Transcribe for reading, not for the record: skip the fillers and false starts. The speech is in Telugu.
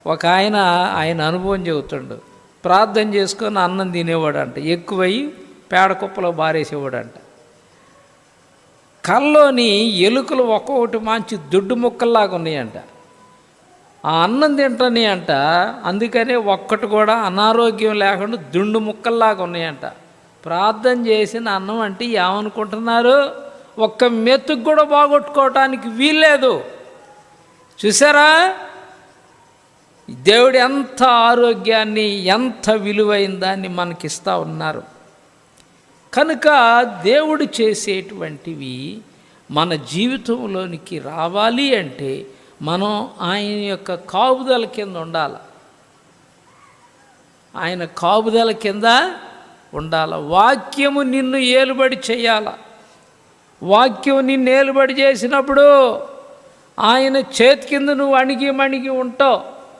ఒక ఆయన అనుభవం చెబుతుండు. ప్రార్థన చేసుకొని అన్నం తినేవాడంట, ఎక్కువయ్యి పేడ కుప్పలో బారేసేవాడంట. కల్లోని ఎలుకలు ఒక్కొక్కటి మంచి దుడ్డు ముక్కల్లాగా ఉన్నాయంట. ఆ అన్నం తింటని అంట, అందుకనే ఒక్కటి కూడా అనారోగ్యం లేకుండా దుండు ముక్కల్లాగా ఉన్నాయంట. ప్రార్థన చేసిన అన్నం అంటే ఏమనుకుంటున్నారు? ఒక్క మెతుకు కూడా బాగొట్టుకోవటానికి వీల్లేదు. చూసారా దేవుడు ఎంత ఆరోగ్యాన్ని, ఎంత విలువైన దాన్ని మనకిస్తూ ఉన్నారు. కనుక దేవుడు చేసేటువంటివి మన జీవితంలోనికి రావాలి అంటే మనం ఆయన యొక్క కాపుదల కింద ఉండాలి. ఆయన కాపుదల కింద ఉండాలి. వాక్యము నిన్ను ఏలుబడి చేయాల. వాక్యం నిన్ను ఏలుబడి చేసినప్పుడు ఆయన చేతి కింద నువ్వు అణిగి మణిగి ఉంటావు.